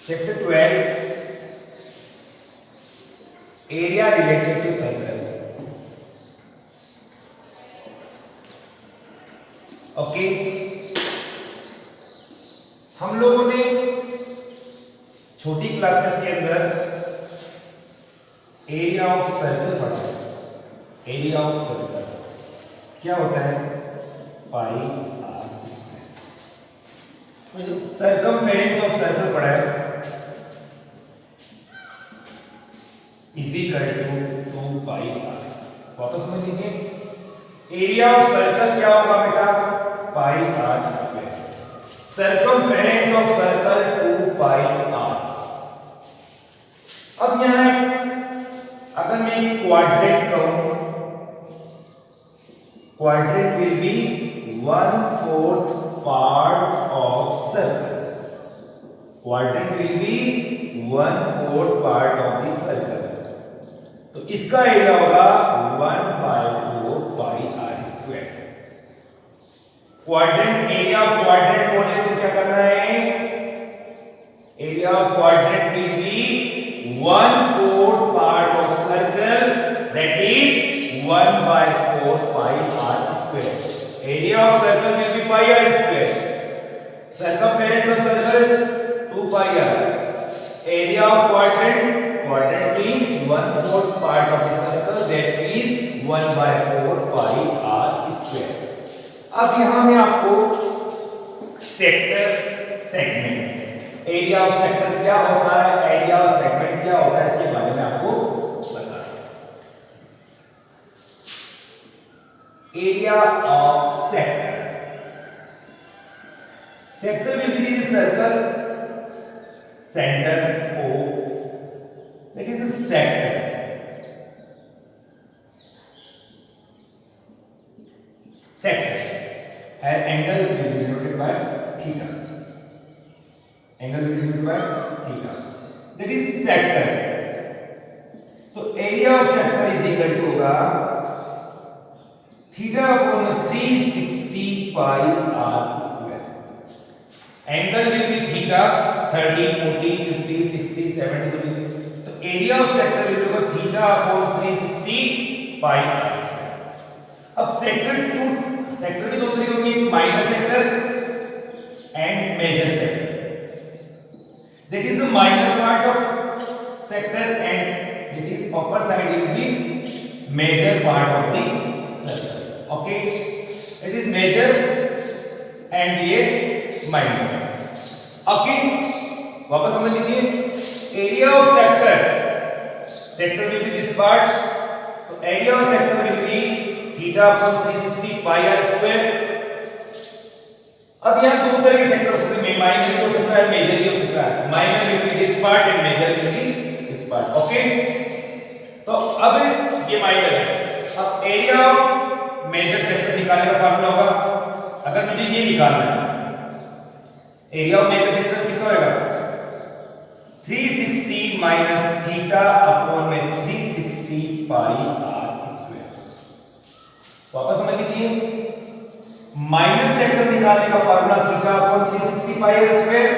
Chapter 12 Area related to circle. Okay, हम लोगों ने छोटी क्लासेस के अंदर एरिया ऑफ सर्कल पढ़ा है। एरिया ऑफ सर्कल क्या होता है? Pi are square. Circumference of circle पढ़ा है, is equal to 2 pi R. वापस समझ लीजिए, एरिया ऑफ सर्कल क्या होगा बेटा? Pi are square. Circumference of circle 2 pi R. अब यहां अगर मैं क्वाड्रेंट कहूं, quadrant will be 1/4 part of circle. Quadrant will be 1/4 part of the circle. तो इसका एरिया होगा 1/4 pi are square. Quadrant, area of quadrant बोले तो क्या करना है? Area of quadrant will be 1/4 part of circle, that is 1/4 pi are square. Area of circle will be pi are square. Circumference of circle 2 pi r. Area of quadrant, quadrant means 1/4 part of the circle, that is 1/4 pi r square. अब यहां मैं आपको sector, segment, area of sector क्या होता है, area of segment क्या होता है, इसके बारे में आपको बता रहा हूं। Area of sector, sector will be the circle centre O, that is a sector. Sector and angle will be denoted by theta. Angle will be denoted by theta. That is sector. तो area of sector is equal to होगा theta upon 360 pi r square. Angle will be theta 30, 40, 50, 60, 70. Area of sector will be theta upon 360 pi are square. अब sector के दो तरीके होंगे, minor sector and major sector. That is the minor part of sector and it is upper side will be major part of the circle. Okay, it is major and ये minor. Okay, वापस समझ लीजिए, area of sector, sector will be this part, तो area of sector will be theta upon 360 pi are square. अब यहां दो तरह के सेक्टर हो सकते हैं, माइनर भी हो सकता है, मेजर भी हो सकता है। Minor will be this part and major will be this part. Okay, तो अब ये माइनर है। अब एरिया ऑफ मेजर सेक्टर निकालने का फार्मूला होगा, अगर मुझे ये निकालना है, एरिया ऑफ मेजर सेक्टर कितना होगा? 360 माइनस थीटा अपॉन में 360 पाई आर स्क्वायर। वापस समझ लीजिए, माइनर सेक्टर निकालने का formula theta upon 360 pi are square.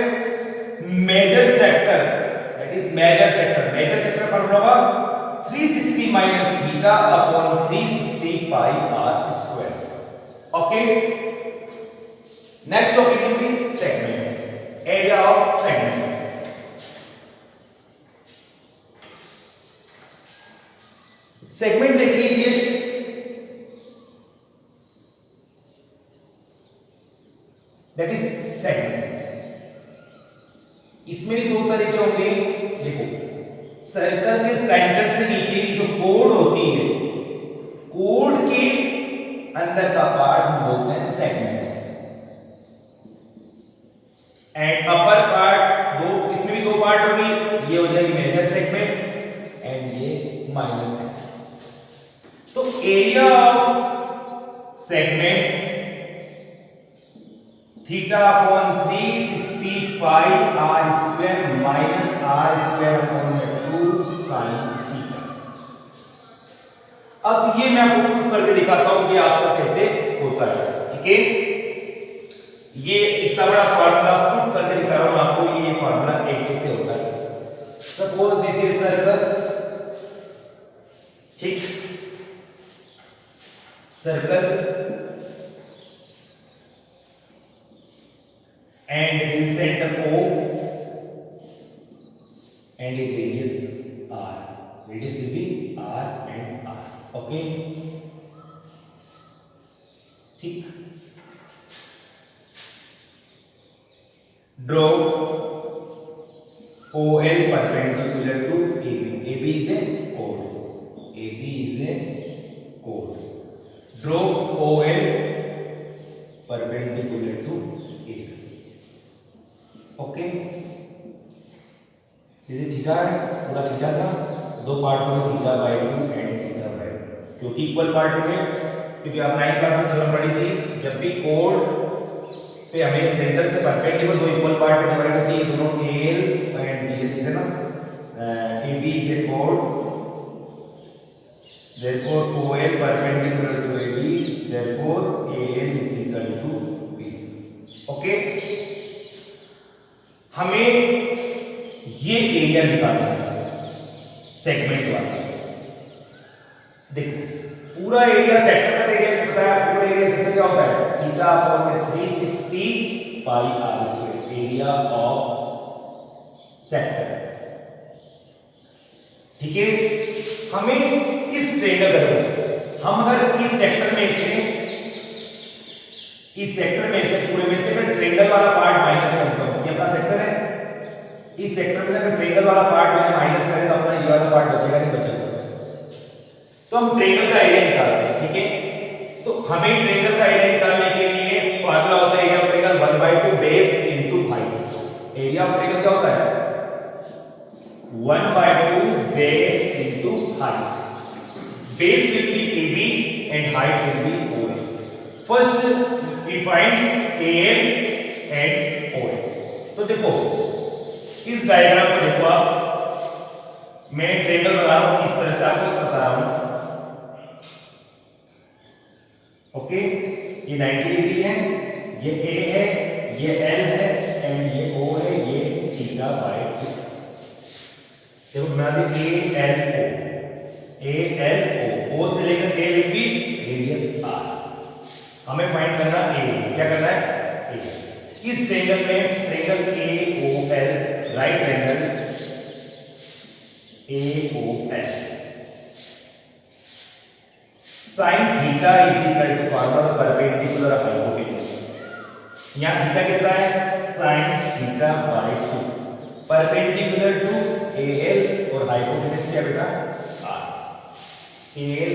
Major sector, that is major sector formula होगा 360 minus theta upon 360 pi are square. Okay, next topic will be segment, area of segment. Segment देखिए, that is segment. इसमें भी दो तरीके होंगे। देखो, circle के centre से नीचे जो कोड होती है, कोड के अंदर का पार्ट हम बोलते हैं सेगमेंट, एंड अपर पार्ट दो, इसमें भी दो पार्ट होगी, ये हो जाएगी मेजर सेगमेंट एंड ये माइनर सेगमेंट। तो area of segment theta upon 360 pi are square minus r square upon 2 sine theta. अब ये मैं आपको प्रूफ करके दिखाता हूं कि आपको कैसे होता है। ठीक है, ये इतना बड़ा फॉर्मूला प्रूफ करके दिखा रहा हूं आपको, ये फॉर्मूला कैसे होता है। circle and this center O and a radius R. Radius will be R and R. Okay, ठीक. Draw OL perpendicular to AB. AB is a chord. AB is a chord. Draw OL perpendicular to AB. Okay. जैसे theta है, पूरा theta था, दो पार्टों में theta by 2 and theta by 2, क्योंकि equal part में, क्योंकि आप 9th क्लास में थ्योरम पढ़ी थी, जब भी कोड पे हमें सेंटर से परपेंडिकुलर दो इक्वल पार्ट में डिवाइड होती है, दोनों AL एंड BL लिखते हैं ना. AB is a chord, therefore OL perpendicular to AB, therefore AL is equal to B. Okay, हमें ये एरिया निकालना है सेगमेंट वाला. देखो पूरा एरिया सेक्टर का एरिया नहीं पता है. पूरा एरिया सेक्टर क्या होता है? थीटा अपॉन में 360 pi are square, area of sector. ठीक है, हमें इस ट्रायंगल को, हम अगर इस सेक्टर में से पूरे में से अगर ट्रायंगल वाला पार्ट माइनस करता हूं, ये अपना सेक्टर है, इस सेक्टर में अगर ट्रायंगल वाला पार्ट मैंने माइनस करें तो अपना ये वाला पार्ट बचेगा नहीं बचेगा. तो हम ट्रायंगल का एरिया निकालते हैं. ठीक है, तो हमें ट्रायंगल का एरिया निकालने के लिए फार्मूला होता है area of triangle 1/2 base into height. Area of triangle क्या होता है? 1/2 base into height. Base will be AB and height will be OA. First we find AL and OA. तो देखो इस डायग्राम को देखो आप, मैं ट्रायंगल बना रहा हूं, इस तरह से आपको बता रहा हूं. ओके, ये 90 डिग्री है, ये A है, ये L है एंड ये O है, ये थीटा बाई 2. देखो बना दे ALO. O से लेकर A will be radius R. हमें फाइंड करना A. क्या करना है? A. इस ट्रायंगल में triangle AOL, right triangle AOL, sin theta is equal to formula perpendicular hypotenuse. यहां थीटा कितना है? sin theta by 2, perpendicular to AL और हाइपोटेन्यूज क्या बेटा? R. AL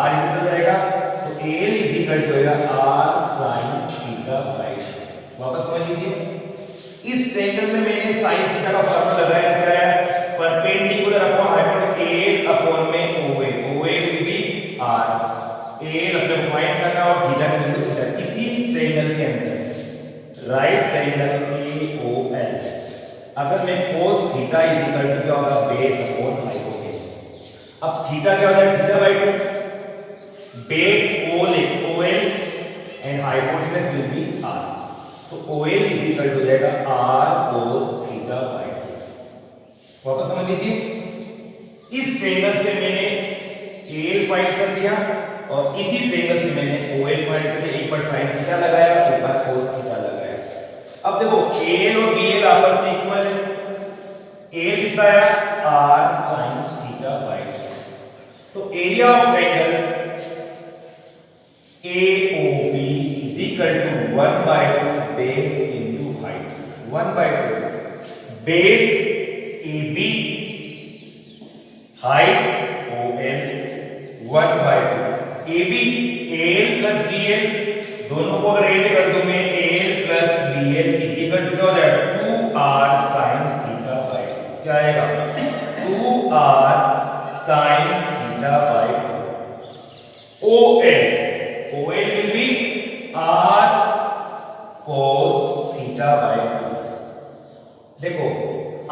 R इधर जाएगा तो AL is equal to R sin theta by 2. वापस समझ लीजिए, इस ट्रायंगल में मैंने sin थीटा का फार्मूला लगाया, क्या है? Perpendicular upon hypotenuse AL upon में OA. OA will be R. AL अपने को फाइंड करना और थीटा का वैल्यू थीटा. इसी ट्रायंगल के अंदर राइट ट्रायंगल AOL, अगर मैं cos theta is equal to क्या होगा? Base upon hypotenuse. अब थीटा क्या हो जाएगा? Theta by 2, base OL and hypotenuse will be R. तो OL इज इक्वल टू जाएगा R cos थीटा बाई 2. वापस समझ लीजिए, इस ट्रायंगल से मैंने AL फाइंड कर दिया और इसी ट्रायंगल से मैंने OL फाइंड कर दिया. एक बार sin थीटा लगाया, एक बार cos थीटा लगाया. अब देखो AL और BL आपस में इक्वल है. AL कितना है? R sin theta by 2. तो area of triangle AOB is equal to 1/2 base into height. 1/2 base AB, height OL. 1/2 AB AL plus BL, दोनों को अगर ऐड कर दूं मैं, AL plus BL is equal to क्या हो जाएगा? 2R sin theta by 2. क्या आएगा? 2R sin theta by 2. OL will be R cos theta by 2. देखो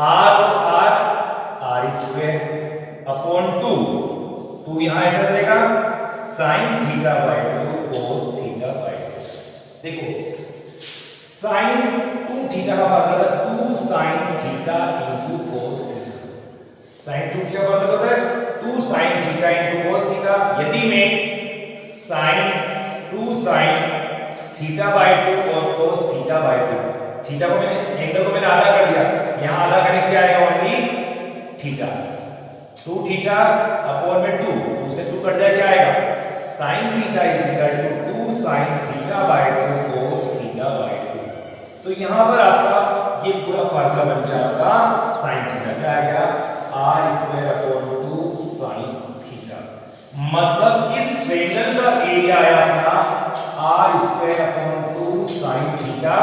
R और R स्क्वायर अपॉन 2 यहां ऐसा रहेगा, sin theta by 2 cos theta by 2. देखो sin 2 थीटा का फार्मूला था 2 sin theta into cos theta. sin 2 theta का formula होता है 2 sin theta into cos theta. यदि मैं sin 2 sin थीटा बाय 2 और cos थीटा बाय 2। थीटा को मैंने एंगल को मैंने आधा कर दिया, यहाँ आधा करने क्या आएगा ओनली थीटा। 2 थीटा अपॉन में 2, 2 से 2 कट जाए क्या आएगा sin theta is equal to 2 sin theta by 2 cos theta by 2। तो यहाँ पर आपका ये पूरा फार्मूला बन गया आपका sin थीटा, क्या आ गया r square upon 2 sin theta. मतलब इस ट्रायंगल का एरिया आया अपना r square upon 2 sin theta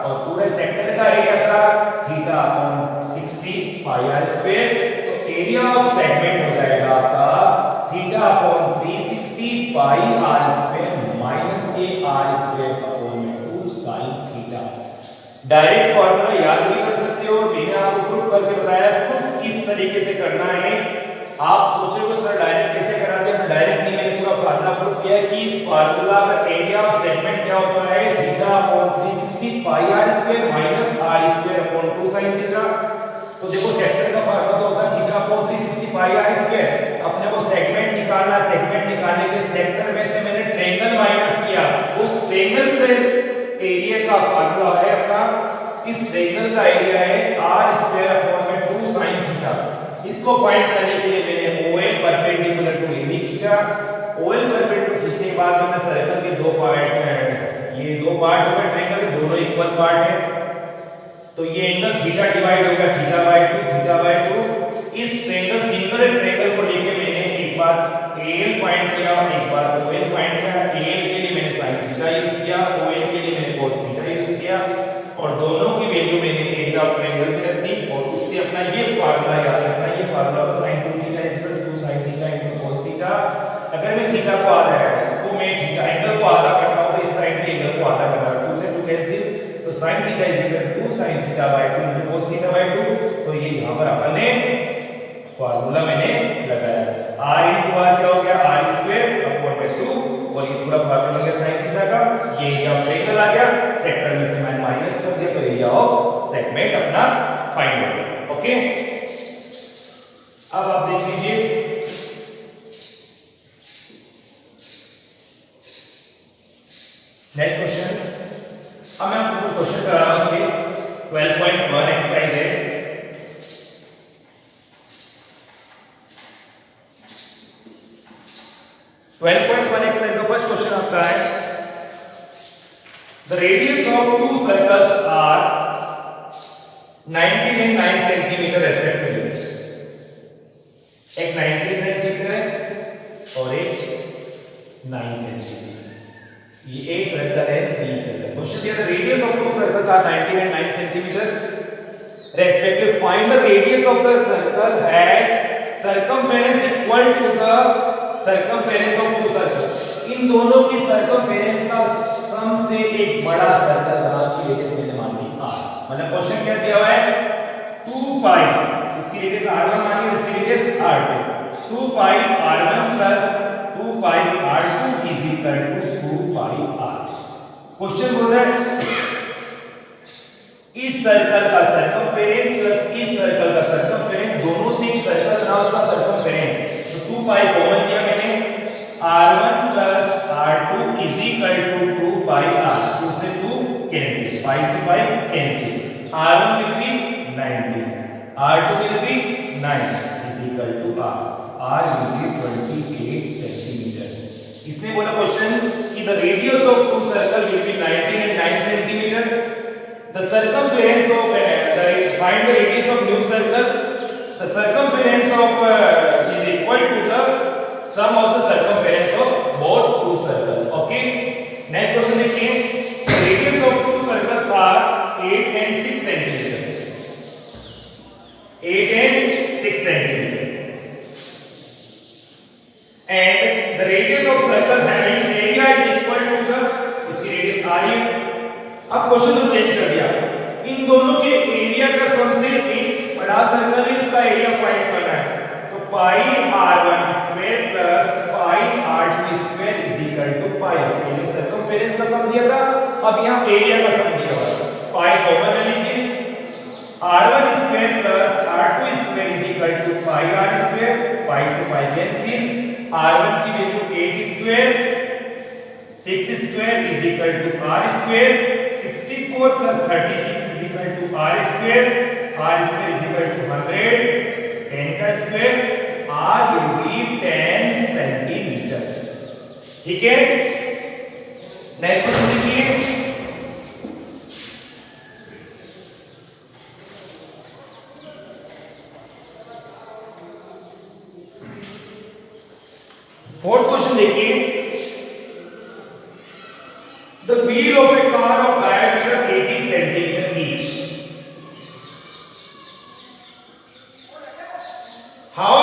और पूरे सेक्टर का एरिया था थीटा अपॉन 60 पाई r स्क्वायर। तो एरिया ऑफ सेगमेंट हो जाएगा आपका थीटा अपॉन 360 पाई r स्क्वायर माइनस के r square upon 2 sin theta. Direct formula याद भी कर सकते हो, मैंने आपको प्रूफ करके बताया। प्रूफ किस तरीके से करना है, आप सोचोगे सर डायरेक्ट कैसे कराते हैं, डायरेक्ट नहीं, मैंने पूरा फार्मूला प्रूफ किया है कि इस फार्मूला का एरिया ऑफ सेगमेंट क्या होता है थीटा अपॉन 360 पाई r square minus r square upon 2 sin theta. तो देखो सेक्टर का फार्मूला तो होता है थीटा अपॉन 360 पाई r स्क्वायर। अपने को सेगमेंट निकालना, सेगमेंट निकालने के लिए सेक्टर में से मैंने ट्रायंगल माइनस किया, उस ट्रायंगल के एरिया का फार्मूला है अपना, इस ट्रायंगल का एरिया है r स्क्वायर अपॉन में 2 sin थीटा। इसको फाइंड करने के लिए मैंने OL परपेंडिकुलर टू AB खींचा। OL परपेंडिकुलर खींचने के बाद मैंने सर्कल के दो पार्ट, ये दो पार्ट हो गए ट्रायंगल के, दोनों इक्वल पार्ट है, तो ये एंगल थीटा डिवाइड हो गया थीटा बाय 2, थीटा बाय 2। इस ट्रायंगल सिंगल ट्रायंगल को लेके मैंने एक बार AL फाइंड किया, एक बार OL फाइंड किया। AL के लिए मैंने sin थीटा यूज किया, OL के लिए मैंने cos थीटा यूज किया और दोनों की वैल्यू मैंने एरिया ऑफ ट्रायंगल पे रख दी और उससे अपना ये फार्मूला याद रखना, ये फार्मूला का sin 2 theta is equal to 2 sin theta into cos theta. अगर मैं थीटा को आधा है, इसको मैं थीटा एंगल को आधा करता हूं तो इस साइड में एंगल को आधा करना है, 2 से 2 कैंसिल, तो sin theta is equal to 2 sin theta by 2 into cos theta by 2। तो ये यहां पर अपन ने फार्मूला मैंने लगाया, r इनटू r क्या हो गया r स्क्वायर अपॉन में 2 और ये पूरा फार्मूला हो गया sin थीटा का। ये एरिया ऑफ ट्रायंगल आ गया, सेक्टर में से मैंने माइनस कर दिया तो एरिया ऑफ सेगमेंट अपना फाइंड हो गया। ओके, अब आप देख लीजिए नेक्स्ट क्वेश्चन। अब मैं आपको क्वेश्चन करा रहा हूं, 12.1 एक्सरसाइज है। एक्सरसाइज का फर्स्ट क्वेश्चन आपका है the radius of two circles are 19 and 9 centimetre respectively. एक 19 सेंटीमीटर है और एक 9 सेंटीमीटर। ये ए सर्कल है, बी सर्कल। क्वेश्चन दिया the radius of two circles are 19 and 9 centimetre respectively. Find the radius of the circle has circumference equal to the circumference of two circle. इन दोनों की circumference का सम से एक बड़ा सर्कल बना, उसकी रेडियस मैंने मान ली r। मतलब क्वेश्चन क्या दिया हुआ है 2 पाई, इसकी रेडियस r1 मान ली, इसकी radius r2, 2 pi r1 plus 2 pi r2 is equal to 2 pi r। Question बोल रहा है इस सर्कल का सर्कमफेरेंस प्लस इस सर्कल का सर्कमफेरेंस, दोनों से एक सर्कल बना, उसका सर्कमफेरेंस, तो 2 पाई कॉमन लिया मैंने, r1 plus r2 is equal to 2 pi r। 2 से 2 कैंसिल, पाई से pi cancel, r1 will be 90, r2 will be 9 is equal to r will be 28 centimetre. इसने बोला क्वेश्चन कि the radius of two circle will be 19 and 9 centimetre. The circumference of find the radius of new circle. The circumference of is equal to the sum of the circumference of both two circles. Okay, next question देखिए, radius of two circles are 8 and 6 centimeter, 8 and 6 centimeter, and the radius of circle having area is equal to the, इसकी radius r है। अब question को change कर दिया, इन दोनों के area का सम से एक बड़ा सर्कल है, उसका एरिया फाइंड करना है, तो pi r1 square plus pi r2 square is equal to pi. पहले सर्कमफेरेंस का सम दिया था, अब यहां एरिया का सम दिया हुआ है। पाई कॉमन ले लीजिए, r1 square plus r2 square is equal to pi r square, pi से पाई कैंसिल, r1 की value 8 square 6 square is equal to r square. 64 plus 36 is equal to r square. R square is equal to 100. 10 का square r will be 10 centimetre. ठीक है. Next question देखिए. Fourth question देखिए. The wheel of a car of diameter 80 centimeter each. How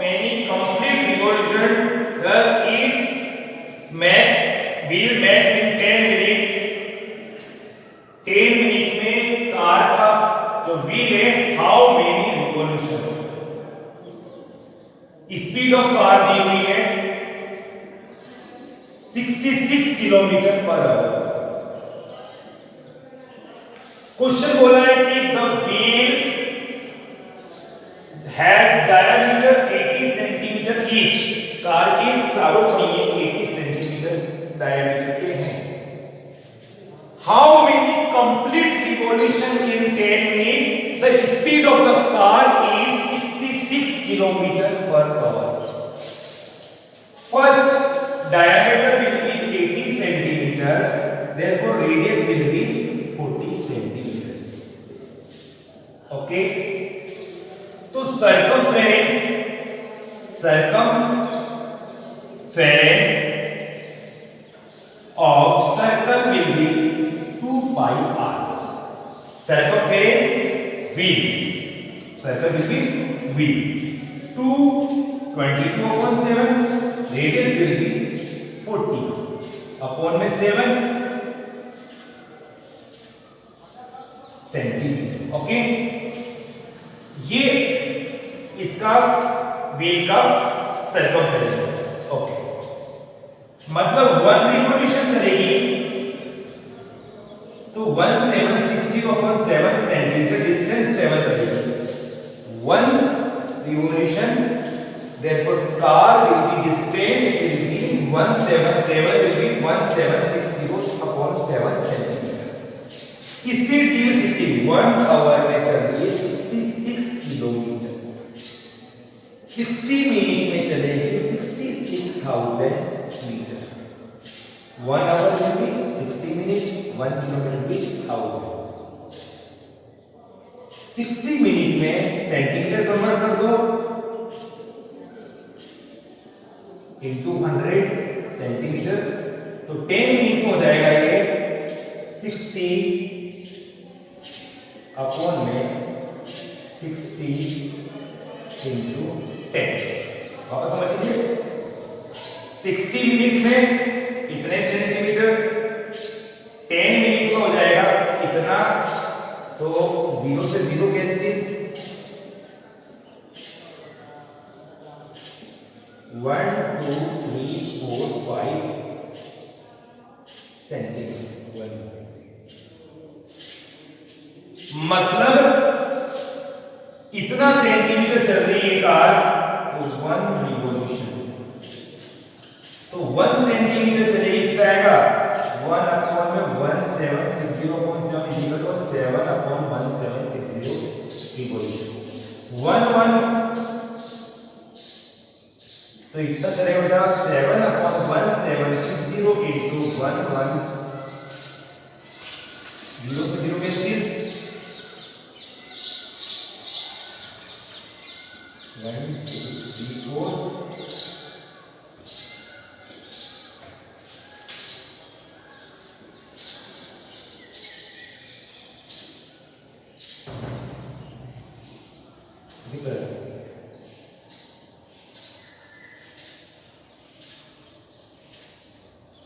many complete revolution does each wheel makes in 10 minutes? 10 minute में car का जो wheel है how many revolution? Speed of car दी हुई है 66 kilometre per our. Question बोला है कि the wheel has diameter 80 centimetre each. Car के चारों पहिए 80 सेंटीमीटर डायमीटर के हैं. How many complete revolution in 10 minute? The speed of the car is 66 kilometre per our. First diameter will be 80 centimeter, therefore radius will be 40 centimeter. Okay, तो circumference of circle will be 2 pi r. Circumference wheel, circle will be wheel 22/7. Radius will be 40 upon में 7 centimetre. Okay, ये इसका wheel का circumference. Okay, मतलब 1 revolution करेगी तो 1760/7 centimetre distance travel करेगी. 1 revolution, therefore car will be distance will be 17 travel will be 1760/7 centimeter. Speed दी 60. 1 hour में चल रही है 66 किलोमीटर. 60 मिनट में चलेगी 66,000 मीटर. 1 आवर में भी 60 मिनट, 1 किलोमीटर भी 1000. 60 मिनट में सेंटीमीटर कन्वर्ट कर दो into 100 सेंटीमीटर, तो 10 मिनट में हो जाएगा ये 60 अपॉन में 60 into 10. वापस समझ लीजिए. 60 मिनट में इतने सेंटीमीटर, 10 मिनट में हो जाएगा इतना, तो 0 से 0 कैंसिल. 1 2 3 4 5 सेंटीमीटर. मतलब इतना सेंटीमीटर चल रही है कार, तो 1 रिवॉल्यूशन. तो 1 सेंटीमीटर चलेगी कितना आएगा? 1 अपॉन में 1760/7 इज इक्वल टू 7/1760 रिवॉल्यूशन. 1 1 तो इतना चलेगा बेटा 7/1760 into 1 1 0 से 0 कैंसिल. 1 2 3 4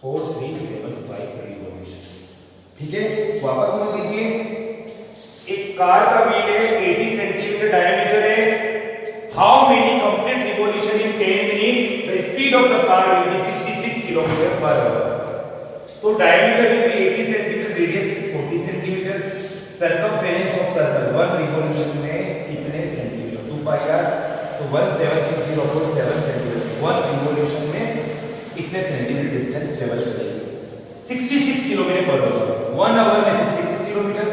4375 रिवॉल्यूशन. ठीक है, वापस समझ लीजिए. एक कार का व्हील है 80 सेंटीमीटर डायमीटर है. How many complete revolution in 10 minute? The speed of the car will be 66 kilometre per hour. तो diameter will be 80 centimetre, radius 40 centimetre. Circumference of circle 1 revolution में इतने सेंटीमीटर 2 पाई r, तो 1760/7 centimetre. 1 revolution में कितने centimetre distance travel करेगी 66 kilometre per our 1 hour में 66 kilometre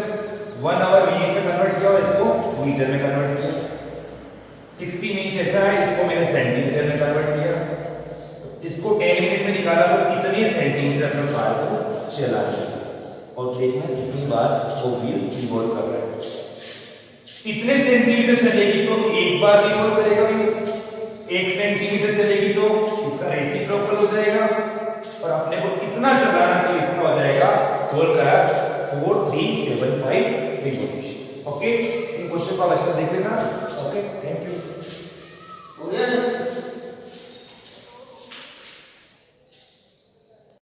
1 our minute में convert किया और इसको मीटर में कन्वर्ट किया 60 मिनट कैसा है इसको मैंने सेंटीमीटर में कन्वर्ट किया तो इसको 10 मिनट में निकाला तो इतने सेंटीमीटर अपने कार को चला लिया और देखना कितनी बार वो व्हील रिवॉल्व कर रहा है इतने सेंटीमीटर चलेगी तो एक बार रिवॉल्व करेगा व्हील 1 सेंटीमीटर चलेगी तो इसका रेसिप्रोकल हो जाएगा और अपने को इतना चलाना तो इसका हो जाएगा सोल्व करा 4375 रिवॉल्यूशन ओके इन क्वेश्चन को अच्छे से देख लेना ओके थैंक यू